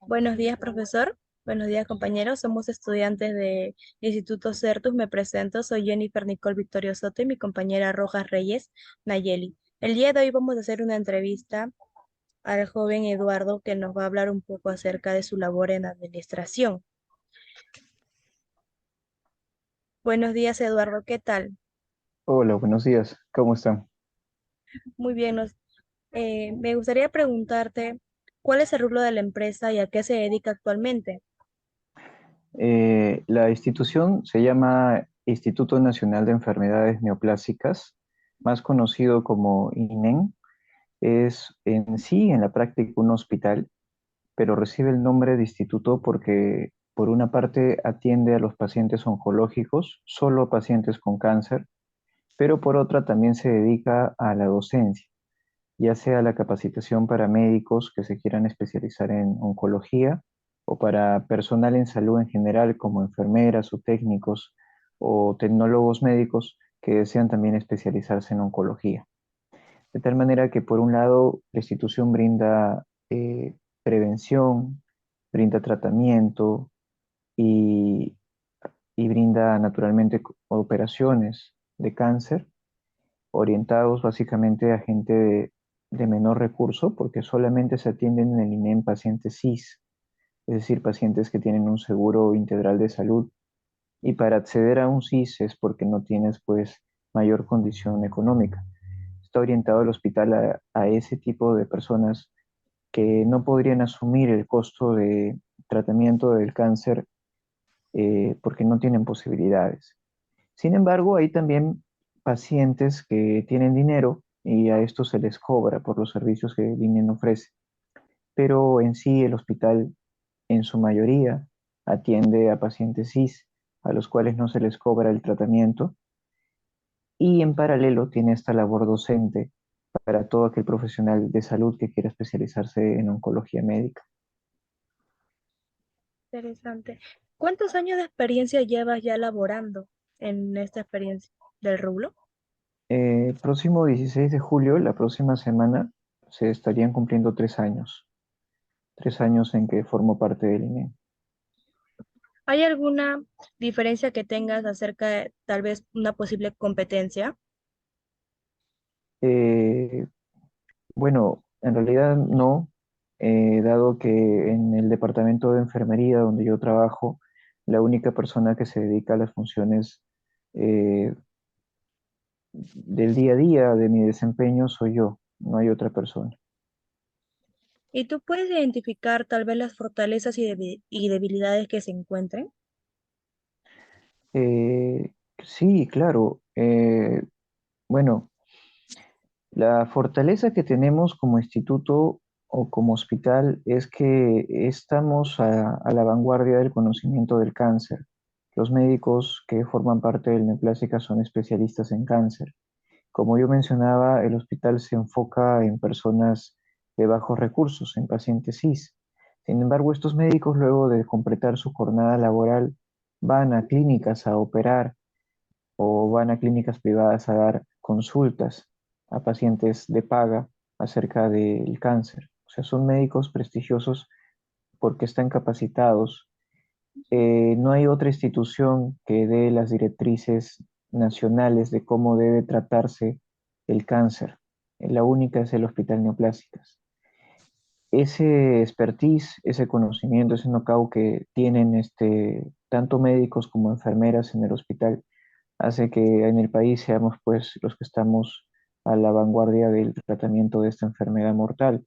Buenos días, profesor. Buenos días, compañeros. Somos estudiantes del Instituto Certus. Me presento. Soy Jennifer Nicole Victorio Soto y mi compañera Rojas Reyes Nayeli. El día de hoy vamos a hacer una entrevista al joven Eduardo que nos va a hablar un poco acerca de su labor en administración. Buenos días, Eduardo. ¿Qué tal? Hola, buenos días. ¿Cómo están? Muy bien. Me gustaría preguntarte, ¿cuál es el rubro de la empresa y a qué se dedica actualmente? La institución se llama Instituto Nacional de Enfermedades Neoplásicas, más conocido como INEN. Es en sí, en la práctica, un hospital, pero recibe el nombre de instituto porque, por una parte, atiende a los pacientes oncológicos, solo pacientes con cáncer, pero por otra también se dedica a la docencia, ya sea la capacitación para médicos que se quieran especializar en oncología o para personal en salud en general, como enfermeras o técnicos o tecnólogos médicos que desean también especializarse en oncología. De tal manera que, por un lado, la institución brinda prevención, brinda tratamiento y, y brinda naturalmente operaciones de cáncer orientados básicamente a gente de menor recurso, porque solamente se atienden en el INEM pacientes CIS, es decir, pacientes que tienen un seguro integral de salud. Y para acceder a un CIS es porque no tienes pues mayor condición económica. Está orientado el hospital a ese tipo de personas que no podrían asumir el costo de tratamiento del cáncer porque no tienen posibilidades. Sin embargo, hay también pacientes que tienen dinero y a estos se les cobra por los servicios que el INEN ofrece. Pero en sí el hospital, en su mayoría, atiende a pacientes CIS, a los cuales no se les cobra el tratamiento, y en paralelo tiene esta labor docente para todo aquel profesional de salud que quiera especializarse en oncología médica. Interesante. ¿Cuántos años de experiencia llevas ya laborando en esta experiencia del rubro? El próximo 16 de julio, la próxima semana, se estarían cumpliendo 3 años en que formo parte del INEM. ¿Hay alguna diferencia que tengas acerca de tal vez una posible competencia? Eh, bueno, en realidad no, dado que en el departamento de enfermería donde yo trabajo, la única persona que se dedica a las funciones eh, del día a día de mi desempeño soy yo, no hay otra persona. ¿Y tú puedes identificar tal vez las fortalezas y debilidades que se encuentren? Eh, sí, claro. Bueno, la fortaleza que tenemos como instituto o como hospital es que estamos a la vanguardia del conocimiento del cáncer. Los médicos que forman parte del Neoplásica son especialistas en cáncer. Como yo mencionaba, el hospital se enfoca en personas de bajos recursos, en pacientes CIS. Sin embargo, estos médicos, luego de completar su jornada laboral, van a clínicas a operar o van a clínicas privadas a dar consultas a pacientes de paga acerca del cáncer. O sea, son médicos prestigiosos porque están capacitados. No hay otra institución que dé las directrices nacionales de cómo debe tratarse el cáncer. La única es el Hospital Neoplásicas. Ese expertise, ese conocimiento, ese know-how que tienen tanto médicos como enfermeras en el hospital hace que en el país seamos pues los que estamos a la vanguardia del tratamiento de esta enfermedad mortal.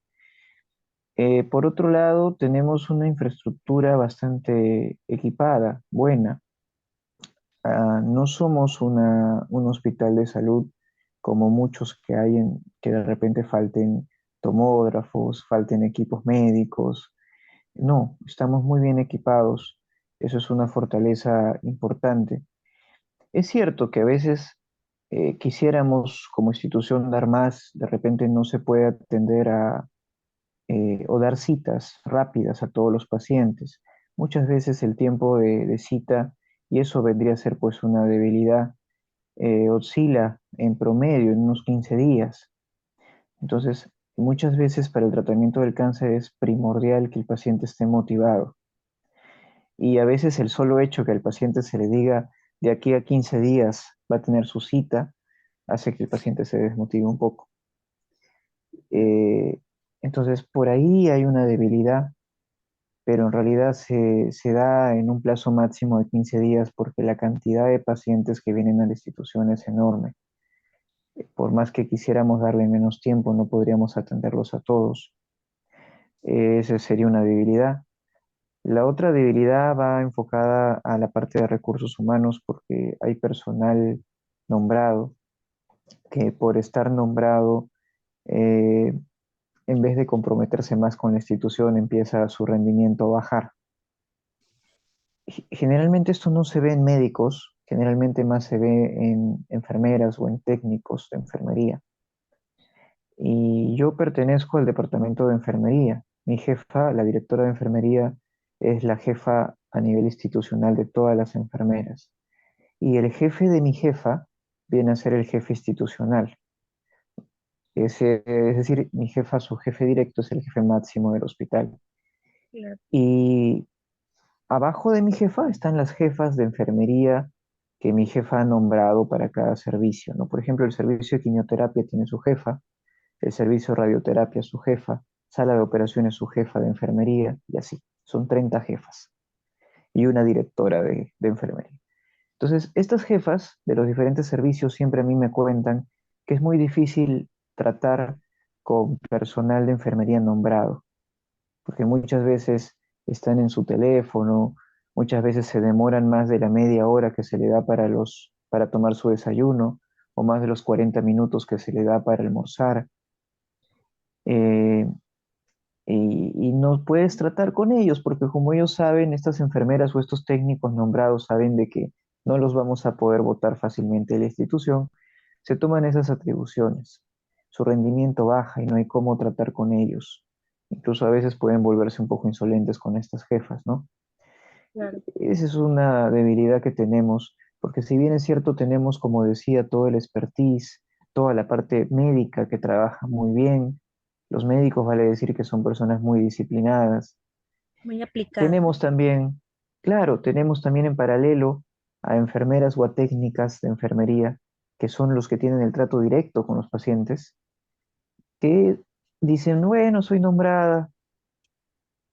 Por otro lado, tenemos una infraestructura bastante equipada, buena. No somos un hospital de salud como muchos que hay que de repente falten tomógrafos, falten equipos médicos. No, estamos muy bien equipados. Eso es una fortaleza importante. Es cierto que a veces quisiéramos como institución dar más, de repente no se puede atender o dar citas rápidas a todos los pacientes. Muchas veces el tiempo de cita, y eso vendría a ser pues una debilidad, oscila en promedio en unos 15 días. Entonces, Muchas veces para el tratamiento del cáncer es primordial que el paciente esté motivado. Y a veces el solo hecho que al paciente se le diga de aquí a 15 días va a tener su cita, hace que el paciente se desmotive un poco. Eh, entonces, por ahí hay una debilidad, pero en realidad se da en un plazo máximo de 15 días porque la cantidad de pacientes que vienen a la institución es enorme. Por más que quisiéramos darle menos tiempo, no podríamos atenderlos a todos. Esa sería una debilidad. La otra debilidad va enfocada a la parte de recursos humanos porque hay personal nombrado que por estar nombrado, eh, en vez de comprometerse más con la institución, empieza su rendimiento a bajar. Generalmente esto no se ve en médicos, generalmente más se ve en enfermeras o en técnicos de enfermería. Y yo pertenezco al departamento de enfermería. Mi jefa, la directora de enfermería, es la jefa a nivel institucional de todas las enfermeras. Y el jefe de mi jefa viene a ser el jefe institucional. Es decir, mi jefa, su jefe directo es el jefe máximo del hospital. Claro. Y abajo de mi jefa están las jefas de enfermería que mi jefa ha nombrado para cada servicio, ¿no? Por ejemplo, el servicio de quimioterapia tiene su jefa, el servicio de radioterapia su jefa, sala de operaciones su jefa de enfermería y así. Son 30 jefas y una directora de enfermería. Entonces, estas jefas de los diferentes servicios siempre a mí me cuentan que es muy difícil tratar con personal de enfermería nombrado, porque muchas veces están en su teléfono, muchas veces se demoran más de la media hora que se le da para tomar su desayuno, o más de los 40 minutos que se le da para almorzar. Eh, y no puedes tratar con ellos, porque como ellos saben, estas enfermeras o estos técnicos nombrados saben de que no los vamos a poder votar fácilmente de la institución, se toman esas atribuciones. Su rendimiento baja y no hay cómo tratar con ellos. Incluso a veces pueden volverse un poco insolentes con estas jefas, ¿no? Claro. Esa es una debilidad que tenemos, porque si bien es cierto, tenemos, como decía, todo el expertise, toda la parte médica que trabaja muy bien, los médicos vale decir que son personas muy disciplinadas. Muy aplicada. Tenemos también, claro, tenemos también en paralelo a enfermeras o a técnicas de enfermería, que son los que tienen el trato directo con los pacientes, que dicen, bueno, soy nombrada,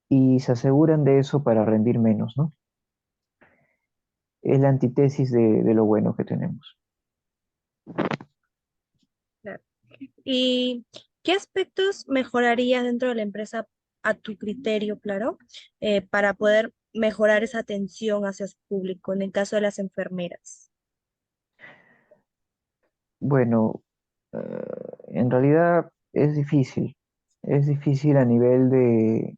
y se aseguran de eso para rendir menos, ¿no? Es la antítesis de lo bueno que tenemos. Claro. ¿Y qué aspectos mejorarías dentro de la empresa a tu criterio, claro, para poder mejorar esa atención hacia su público en el caso de las enfermeras? Bueno, en realidad es difícil a nivel de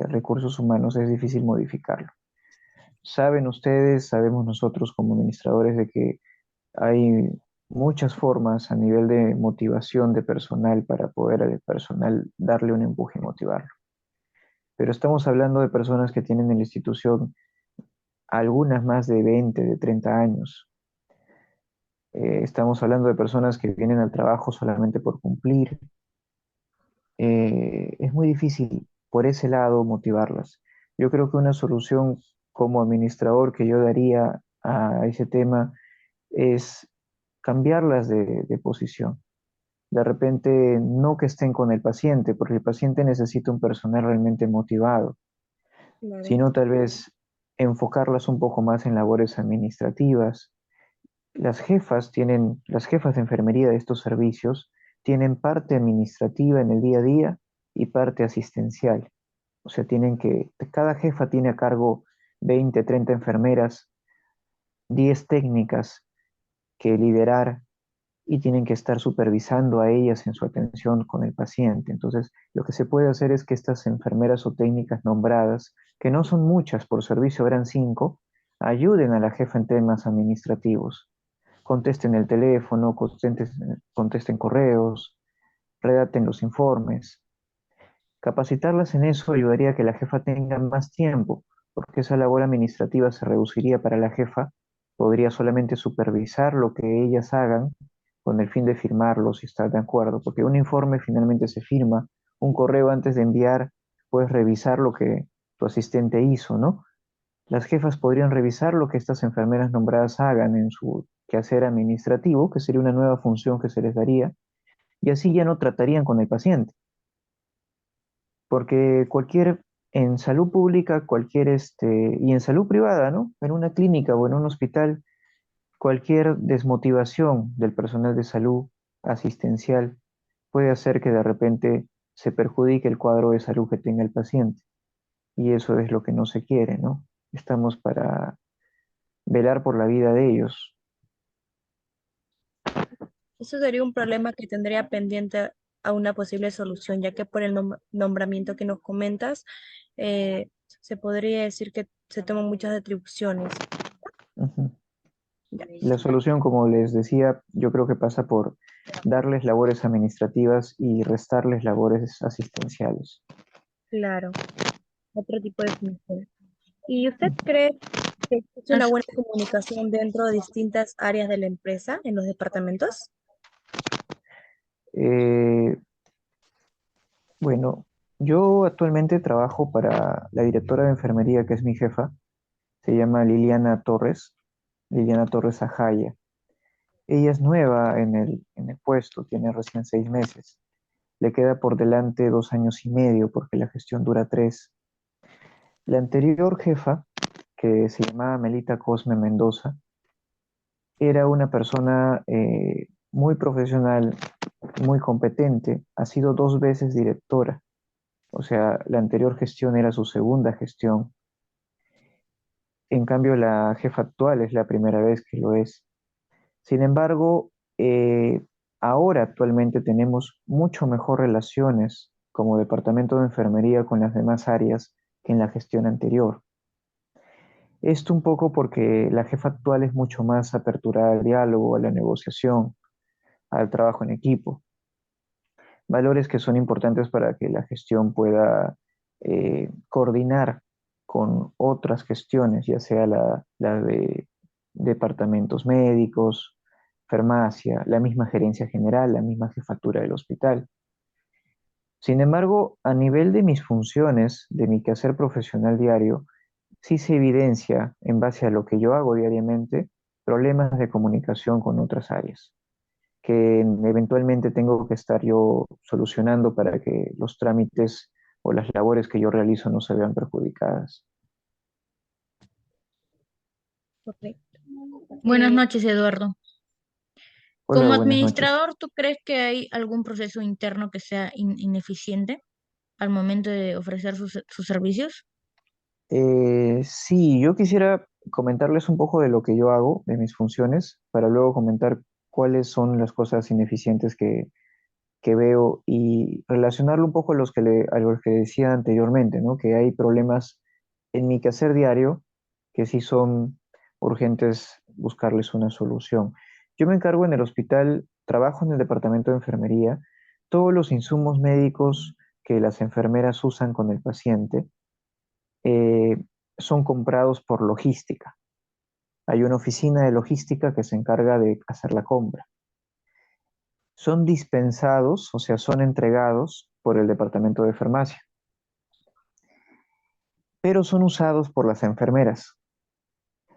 recursos humanos, es difícil modificarlo. Saben ustedes, sabemos nosotros como administradores de que hay muchas formas a nivel de motivación de personal para poder al personal darle un empuje y motivarlo. Pero estamos hablando de personas que tienen en la institución algunas más de 20, de 30 años. Estamos hablando de personas que vienen al trabajo solamente por cumplir. Es muy difícil por ese lado motivarlas. Yo creo que una solución como administrador que yo daría a ese tema es cambiarlas de posición. De repente, no que estén con el paciente, porque el paciente necesita un personal realmente motivado, Claro. sino tal vez enfocarlas un poco más en labores administrativas. Las jefas de enfermería de estos servicios tienen parte administrativa en el día a día y parte asistencial. O sea, cada jefa tiene a cargo 20, 30 enfermeras, 10 técnicas que liderar y tienen que estar supervisando a ellas en su atención con el paciente. Entonces, lo que se puede hacer es que estas enfermeras o técnicas nombradas, que no son muchas por servicio, eran 5, ayuden a la jefa en temas administrativos. Contesten el teléfono, contesten correos, redacten los informes. Capacitarlas en eso ayudaría a que la jefa tenga más tiempo, porque esa labor administrativa se reduciría para la jefa, podría solamente supervisar lo que ellas hagan con con el fin de firmarlo si estás de acuerdo, porque un informe finalmente se firma, un correo antes de enviar, puedes revisar lo que tu asistente hizo, ¿no? Las jefas podrían revisar lo que estas enfermeras nombradas hagan en su quehacer administrativo, que sería una nueva función que se les daría, y así ya no tratarían con el paciente, porque en salud pública, y en salud privada, ¿no? En una clínica o en un hospital, cualquier desmotivación del personal de salud asistencial puede hacer que de repente se perjudique el cuadro de salud que tenga el paciente. Y eso es lo que no se quiere, ¿no? Estamos para velar por la vida de ellos. Eso sería un problema que tendría pendiente a una posible solución, ya que por el nombramiento que nos comentas, se podría decir que se toman muchas atribuciones. Ujú. Ya. La solución, como les decía, yo creo que pasa por darles labores administrativas y restarles labores asistenciales. Claro, otro tipo de función. ¿Y usted cree que existe una buena comunicación dentro de distintas áreas de la empresa en los departamentos? Eh, bueno, yo actualmente trabajo para la directora de enfermería, que es mi jefa, se llama Liliana Torres Ajaya. Ella es nueva en el puesto, tiene recién 6 meses. Le queda por delante 2 años y medio porque la gestión dura 3. La anterior jefa, que se llamaba Melita Cosme Mendoza, era una persona muy profesional, muy competente, ha sido 2 veces directora, o sea, la anterior gestión era su segunda gestión. En cambio, la jefa actual es la primera vez que lo es. Sin embargo, ahora actualmente tenemos mucho mejor relaciones como departamento de enfermería con las demás áreas que en la gestión anterior. Esto un poco porque la jefa actual es mucho más aperturada al diálogo, a la negociación, al trabajo en equipo, valores que son importantes para que la gestión pueda coordinar con otras gestiones, ya sea la de departamentos médicos, farmacia, la misma gerencia general, la misma jefatura del hospital. Sin embargo, a nivel de mis funciones, de mi quehacer profesional diario, sí se evidencia, en base a lo que yo hago diariamente, problemas de comunicación con otras áreas, que eventualmente tengo que estar yo solucionando para que los trámites o las labores que yo realizo no se vean perjudicadas. Correcto. Buenas noches, Eduardo. Hola, Como buenas noches. administrador, ¿tú crees que hay algún proceso interno que sea ineficiente al momento de ofrecer sus servicios? Sí, yo quisiera comentarles un poco de lo que yo hago, de mis funciones, para luego comentar cuáles son las cosas ineficientes que veo y relacionarlo un poco a los que decía anteriormente, ¿no? Que hay problemas en mi quehacer diario que sí son urgentes buscarles una solución. Yo me encargo en el hospital, trabajo en el departamento de enfermería, todos los insumos médicos que las enfermeras usan con el paciente eh, son comprados por logística. Hay una oficina de logística que se encarga de hacer la compra. Son dispensados, o sea, son entregados por el departamento de farmacia, pero son usados por las enfermeras.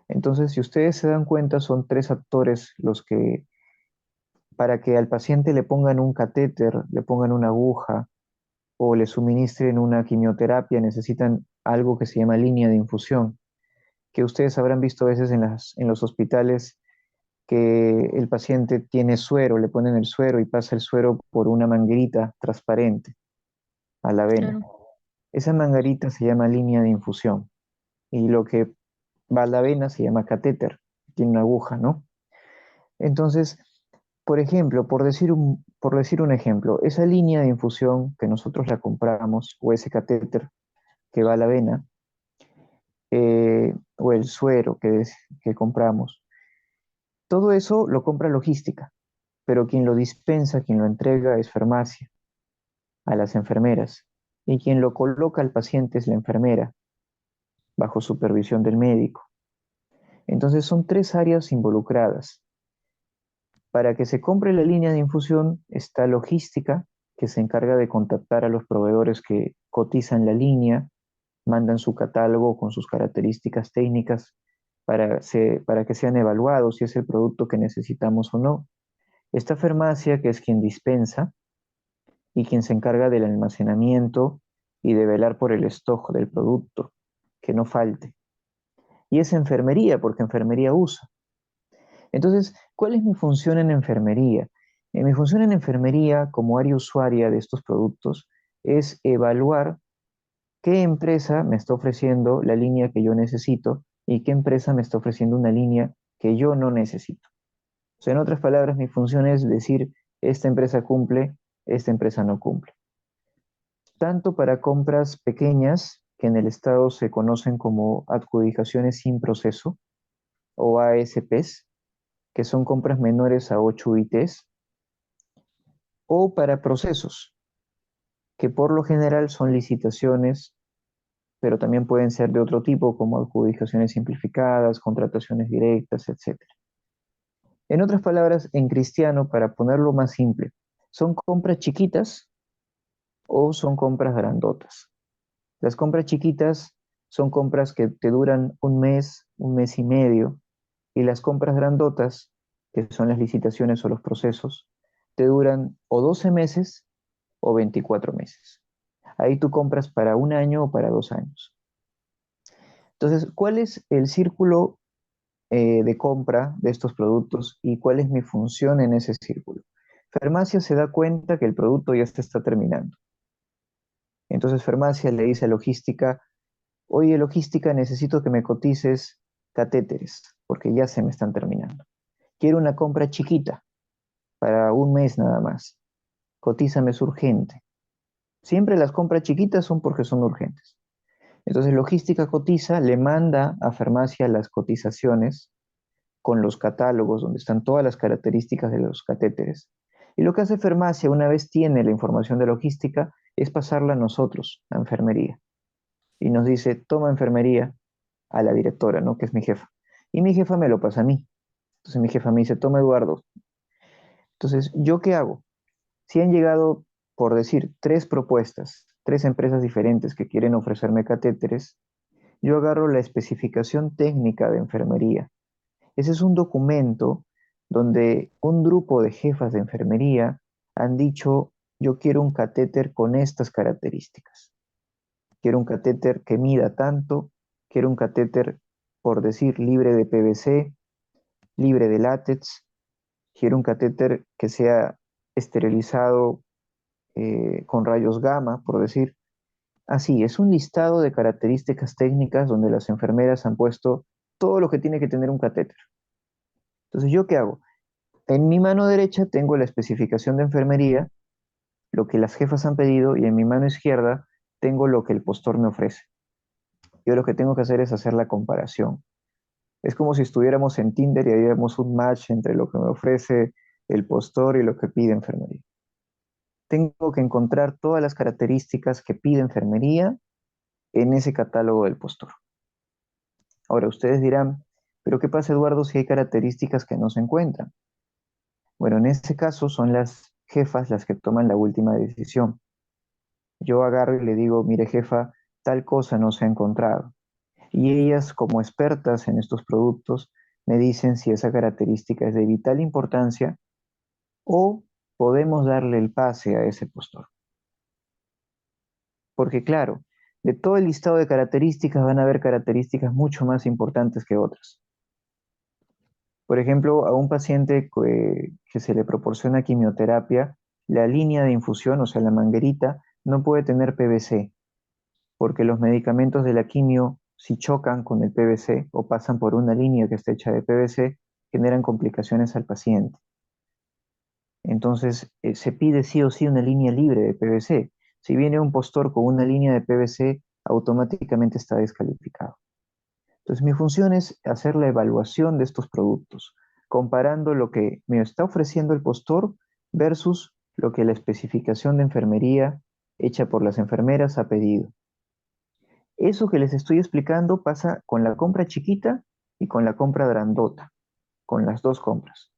Entonces, si ustedes se dan cuenta, son 3 actores los que, para que al paciente le pongan un catéter, le pongan una aguja o le suministren una quimioterapia, necesitan algo que se llama línea de infusión, que ustedes habrán visto a veces en los hospitales que el paciente tiene suero, le ponen el suero y pasa el suero por una manguerita transparente a la vena. Claro. Esa manguerita se llama línea de infusión y lo que va a la vena se llama catéter, tiene una aguja, ¿no? Entonces, por ejemplo, por decir un ejemplo, esa línea de infusión que nosotros la compramos o ese catéter que va a la vena o el suero que compramos, todo eso lo compra logística, pero quien lo dispensa, quien lo entrega es farmacia, a las enfermeras, y quien lo coloca al paciente es la enfermera, bajo supervisión del médico. Entonces son 3 áreas involucradas. Para que se compre la línea de infusión está logística, que se encarga de contactar a los proveedores que cotizan la línea, mandan su catálogo con sus características técnicas para que sean evaluados si es el producto que necesitamos o no. Esta farmacia, que es quien dispensa y quien se encarga del almacenamiento y de velar por el stock del producto, que no falte. Y es enfermería, porque enfermería usa. Entonces, ¿cuál es mi función en enfermería? Mi función en enfermería, como área usuaria de estos productos, es evaluar qué empresa me está ofreciendo la línea que yo necesito y qué empresa me está ofreciendo una línea que yo no necesito. O sea, en otras palabras, mi función es decir, esta empresa cumple, esta empresa no cumple. Tanto para compras pequeñas, que en el Estado se conocen como adjudicaciones sin proceso, o ASPs, que son compras menores a 8 UITs, o para procesos, que por lo general son licitaciones, pero también pueden ser de otro tipo, como adjudicaciones simplificadas, contrataciones directas, etc. En otras palabras, en cristiano, para ponerlo más simple, ¿son compras chiquitas o son compras grandotas? Las compras chiquitas son compras que te duran un mes y medio, y las compras grandotas, que son las licitaciones o los procesos, te duran o 12 meses o 24 meses. Ahí tú compras para un año o para 2 años. Entonces, ¿cuál es el círculo de compra de estos productos y cuál es mi función en ese círculo? Farmacia se da cuenta que el producto ya se está terminando. Entonces, farmacia le dice a logística, oye, logística, necesito que me cotices catéteres, porque ya se me están terminando. Quiero una compra chiquita, para un mes nada más. Cotízame, es urgente. Siempre las compras chiquitas son porque son urgentes. Entonces, logística cotiza, le manda a farmacia las cotizaciones con los catálogos donde están todas las características de los catéteres. Y lo que hace farmacia, una vez tiene la información de logística, es pasarla a nosotros, a enfermería. Y nos dice, toma enfermería a la directora, ¿no? Que es mi jefa. Y mi jefa me lo pasa a mí. Entonces mi jefa me dice, toma Eduardo. Entonces, ¿yo qué hago? Si han llegado, por decir, 3 propuestas, 3 empresas diferentes que quieren ofrecerme catéteres, yo agarro la especificación técnica de enfermería. Ese es un documento donde un grupo de jefas de enfermería han dicho, yo quiero un catéter con estas características. Quiero un catéter que mida tanto, quiero un catéter, por decir, libre de PVC, libre de látex, quiero un catéter que sea esterilizado con rayos gamma, por decir. Así, es un listado de características técnicas donde las enfermeras han puesto todo lo que tiene que tener un catéter. Entonces, ¿yo qué hago? En mi mano derecha tengo la especificación de enfermería, lo que las jefas han pedido, y en mi mano izquierda tengo lo que el postor me ofrece. Yo lo que tengo que hacer es hacer la comparación. Es como si estuviéramos en Tinder y haríamos un match entre lo que me ofrece el postor y lo que pide enfermería. Tengo que encontrar todas las características que pide enfermería en ese catálogo del postor. Ahora, ustedes dirán, ¿pero qué pasa, Eduardo, si hay características que no se encuentran? Bueno, en este caso son las jefas las que toman la última decisión. Yo agarro y le digo, mire jefa, tal cosa no se ha encontrado. Y ellas, como expertas en estos productos, me dicen si esa característica es de vital importancia o podemos darle el pase a ese postor. Porque claro, de todo el listado de características van a haber características mucho más importantes que otras. Por ejemplo, a un paciente que se le proporciona quimioterapia, la línea de infusión, o sea, la manguerita, no puede tener PVC, porque los medicamentos de la quimio, si chocan con el PVC o pasan por una línea que está hecha de PVC, generan complicaciones al paciente. Entonces, se pide sí o sí una línea libre de PVC. Si viene un postor con una línea de PVC, automáticamente está descalificado. Entonces, mi función es hacer la evaluación de estos productos, comparando lo que me está ofreciendo el postor versus lo que la especificación de enfermería hecha por las enfermeras ha pedido. Eso que les estoy explicando pasa con la compra chiquita y con la compra grandota, con las dos compras.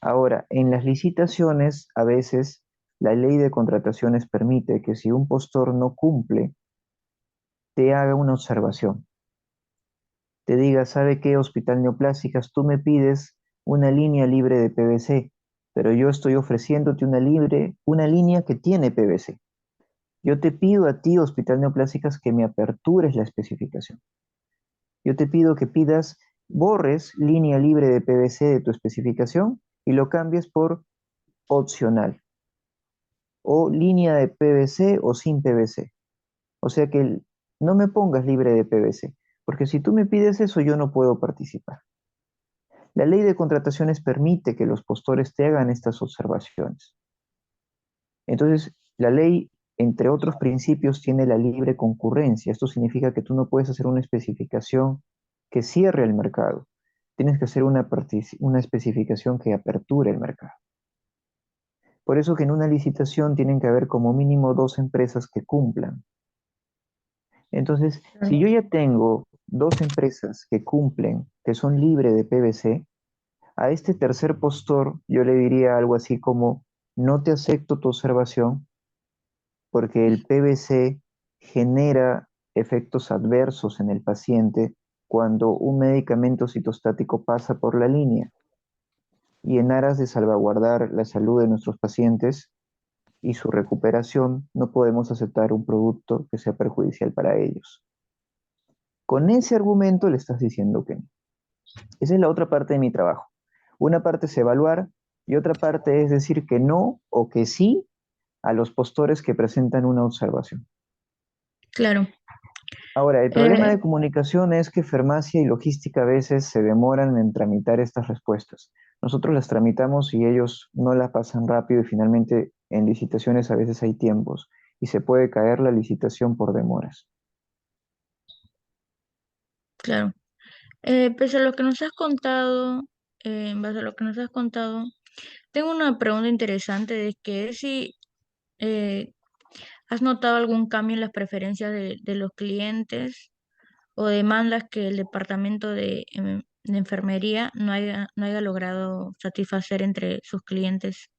Ahora, en las licitaciones, a veces la ley de contrataciones permite que si un postor no cumple, te haga una observación. Te diga, ¿sabe qué, Hospital Neoplásicas? Tú me pides una línea libre de PVC, pero yo estoy ofreciéndote una línea que tiene PVC. Yo te pido a ti, Hospital Neoplásicas, que me apertures la especificación. Yo te pido que borres línea libre de PVC de tu especificación y lo cambies por opcional o línea de PVC o sin PVC. O sea que no me pongas libre de PVC, porque si tú me pides eso, yo no puedo participar. La ley de contrataciones permite que los postores te hagan estas observaciones. Entonces, la ley, entre otros principios, tiene la libre concurrencia. Esto significa que tú no puedes hacer una especificación que cierre el mercado. Tienes que hacer una especificación que aperture el mercado. Por eso que en una licitación tienen que haber como mínimo 2 empresas que cumplan. Entonces, si yo ya tengo 2 empresas que cumplen, que son libres de PVC, a este tercer postor yo le diría algo así como, no te acepto tu observación porque el PVC genera efectos adversos en el paciente cuando un medicamento citostático pasa por la línea. Y en aras de salvaguardar la salud de nuestros pacientes y su recuperación, no podemos aceptar un producto que sea perjudicial para ellos. Con ese argumento le estás diciendo que no. Esa es la otra parte de mi trabajo. Una parte es evaluar y otra parte es decir que no o que sí a los postores que presentan una observación. Claro. Ahora, el problema Eh, de comunicación es que farmacia y logística a veces se demoran en tramitar estas respuestas. Nosotros las tramitamos y ellos no las pasan rápido y finalmente en licitaciones a veces hay tiempos y se puede caer la licitación por demoras. claro. Pese a lo que nos has contado, en base a lo que nos has contado, tengo una pregunta interesante de que es si eh, has notado algún cambio en las preferencias de los clientes o demandas que el departamento de enfermería no haya logrado satisfacer entre sus clientes.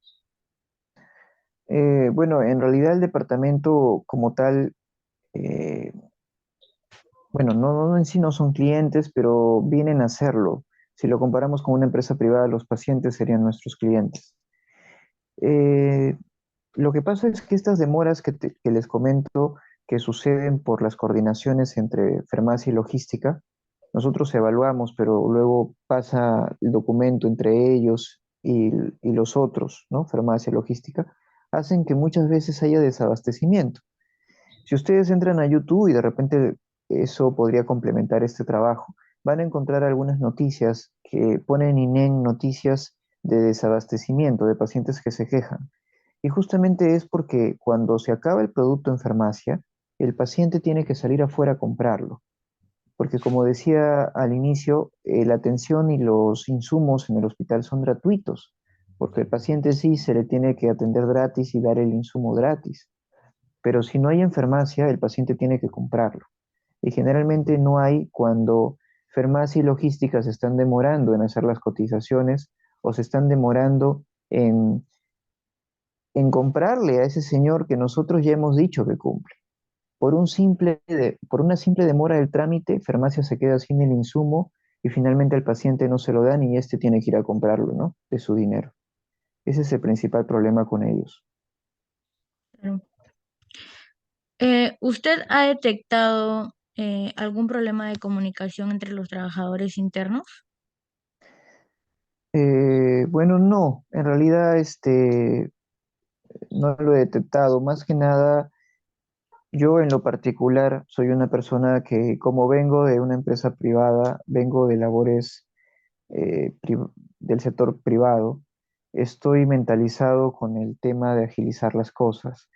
Bueno, en realidad el departamento como tal, eh, bueno, no en sí no son clientes, pero vienen a hacerlo. Si lo comparamos con una empresa privada, los pacientes serían nuestros clientes. Eh, lo que pasa es que estas demoras que les comento que suceden por las coordinaciones entre farmacia y logística, nosotros evaluamos, pero luego pasa el documento entre ellos y los otros, ¿no? Farmacia y logística, hacen que muchas veces haya desabastecimiento. Si ustedes entran a YouTube y de repente eso podría complementar este trabajo, van a encontrar algunas noticias que ponen INEN noticias de desabastecimiento, de pacientes que se quejan. Y justamente es porque cuando se acaba el producto en farmacia, el paciente tiene que salir afuera a comprarlo. Porque como decía al inicio, la atención y los insumos en el hospital son gratuitos, porque el paciente sí se le tiene que atender gratis y dar el insumo gratis. Pero si no hay en farmacia, el paciente tiene que comprarlo. Y generalmente no hay cuando farmacia y logística se están demorando en hacer las cotizaciones o se están demorando en comprarle a ese señor que nosotros ya hemos dicho que cumple. Por una simple demora del trámite, farmacia se queda sin el insumo y finalmente al paciente no se lo dan y este tiene que ir a comprarlo, ¿no? De su dinero. Ese es el principal problema con ellos. Claro. ¿Usted ha detectado algún problema de comunicación entre los trabajadores internos? Bueno, no, en realidad no lo he detectado. Más que nada, yo en lo particular soy una persona que como vengo de una empresa privada, vengo de labores del sector privado, estoy mentalizado con el tema de agilizar las cosas.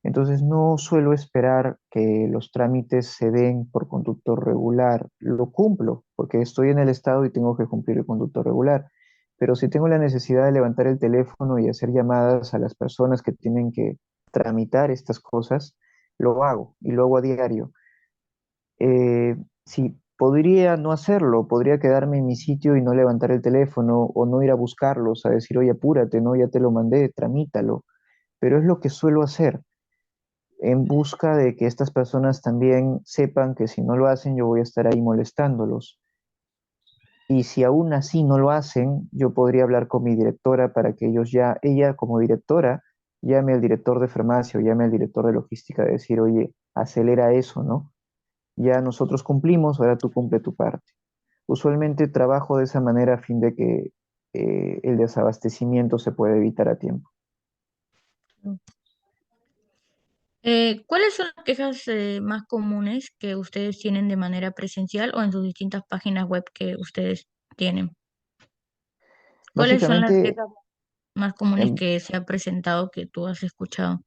Entonces no suelo esperar que los trámites se den por conductor regular. Lo cumplo porque estoy en el estado y tengo que cumplir el conductor regular. Pero si tengo la necesidad de levantar el teléfono y hacer llamadas a las personas que tienen que tramitar estas cosas, lo hago y lo hago a diario. Eh, si podría no hacerlo, podría quedarme en mi sitio y no levantar el teléfono o no ir a buscarlos, a decir, oye, apúrate, no, ya te lo mandé, tramítalo. Pero es lo que suelo hacer en busca de que estas personas también sepan que si no lo hacen, yo voy a estar ahí molestándolos. Y si aún así no lo hacen, yo podría hablar con mi directora para que ellos ya, ella como directora, llame al director de farmacia o llame al director de logística de decir, oye, acelera eso, ¿no? Ya nosotros cumplimos, ahora tú cumple tu parte. Usualmente trabajo de esa manera a fin de que el desabastecimiento se pueda evitar a tiempo. ¿Cuáles son las quejas más comunes que ustedes tienen de manera presencial o en sus distintas páginas web que ustedes tienen? ¿Cuáles son las Básicamente, quejas más comunes em, que se ha presentado que tú has escuchado?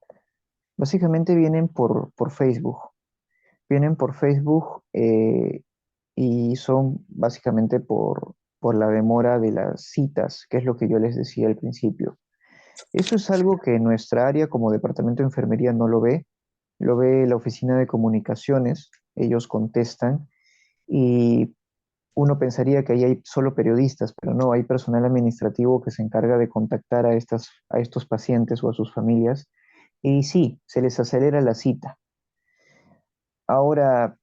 básicamente vienen por Facebook. Vienen por Facebook y son básicamente por la demora de las citas, que es lo que yo les decía al principio. Eso es algo que nuestra área como departamento de enfermería no lo ve la oficina de comunicaciones, ellos contestan y uno pensaría que ahí hay solo periodistas, pero no, hay personal administrativo que se encarga de contactar a estos pacientes o a sus familias y sí, se les acelera la cita. Ahora,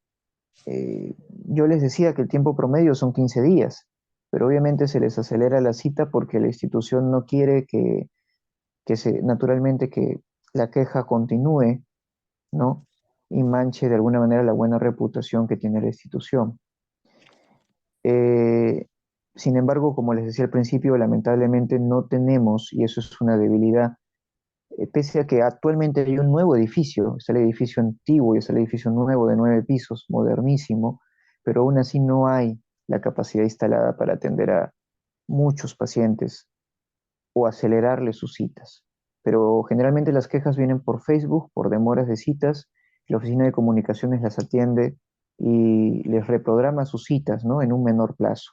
yo les decía que el tiempo promedio son 15 días, pero obviamente se les acelera la cita porque la institución no quiere naturalmente que la queja continúe, ¿no? Y manche de alguna manera la buena reputación que tiene la institución. Eh, Sin embargo, como les decía al principio, lamentablemente no tenemos, y eso es una debilidad, pese a que actualmente hay un nuevo edificio, está el edificio antiguo y está el edificio nuevo de 9 pisos, modernísimo, pero aún así no hay la capacidad instalada para atender a muchos pacientes o acelerarle sus citas. Pero generalmente las quejas vienen por Facebook, por demoras de citas, la oficina de comunicaciones las atiende y les reprograma sus citas, ¿no? En un menor plazo.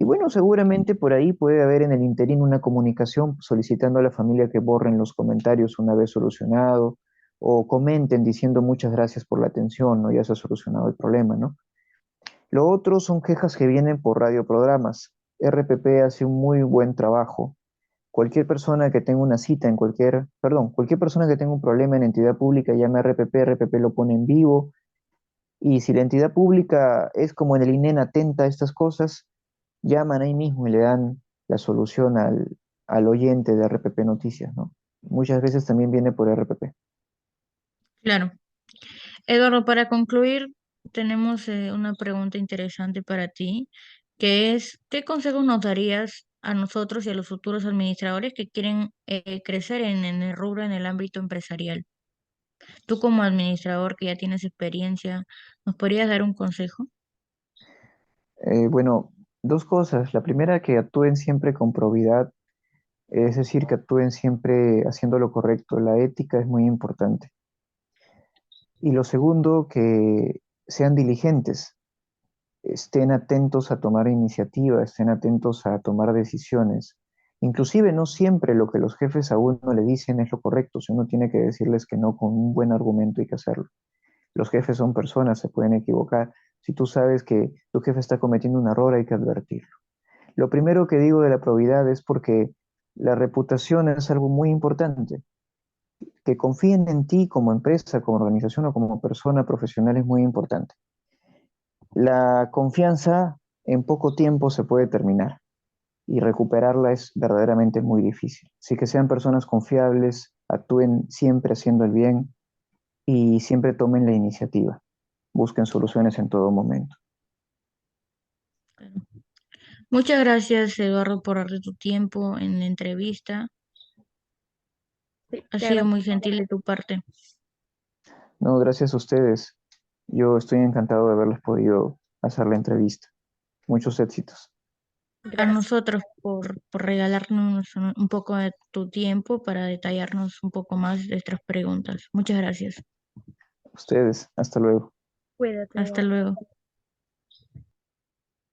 Y bueno, seguramente por ahí puede haber en el interín una comunicación solicitando a la familia que borren los comentarios una vez solucionado o comenten diciendo muchas gracias por la atención, ¿no? Ya se ha solucionado el problema, ¿no? Lo otro son quejas que vienen por radioprogramas. RPP hace un muy buen trabajo. Cualquier persona que tenga una cita en cualquier persona que tenga un problema en entidad pública llama a RPP, RPP lo pone en vivo y si la entidad pública es como en el INEN atenta a estas cosas, llaman ahí mismo y le dan la solución al oyente de RPP Noticias, ¿no? Muchas veces también viene por RPP. Claro. Eduardo, para concluir, tenemos una pregunta interesante para ti, que es, ¿qué consejos nos darías a nosotros y a los futuros administradores que quieren crecer en el rubro, en el ámbito empresarial? Tú como administrador que ya tienes experiencia, ¿nos podrías dar un consejo? Bueno, dos cosas. La primera, que actúen siempre con probidad, es decir, que actúen siempre haciendo lo correcto. La ética es muy importante. Y lo segundo, que sean diligentes, estén atentos a tomar iniciativa, estén atentos a tomar decisiones. Inclusive no siempre lo que los jefes a uno le dicen es lo correcto, si uno tiene que decirles que no con un buen argumento hay que hacerlo. Los jefes son personas, se pueden equivocar. Si tú sabes que tu jefe está cometiendo un error, hay que advertirlo. Lo primero que digo de la probidad es porque la reputación es algo muy importante. Que confíen en ti como empresa, como organización o como persona profesional es muy importante. La confianza en poco tiempo se puede terminar y recuperarla es verdaderamente muy difícil. Así que sean personas confiables, actúen siempre haciendo el bien y siempre tomen la iniciativa. Busquen soluciones en todo momento. Claro. Muchas gracias, Eduardo, por darle tu tiempo en la entrevista. Sí, Ha te sido muy agradezco. gentil de tu parte. No, gracias a ustedes. Yo estoy encantado de haberles podido hacer la entrevista. Muchos éxitos. A Gracias. nosotros por regalarnos un poco de tu tiempo para detallarnos un poco más de nuestras preguntas. Muchas gracias. Ustedes, hasta luego. Cuídate, Hasta Eduardo. luego.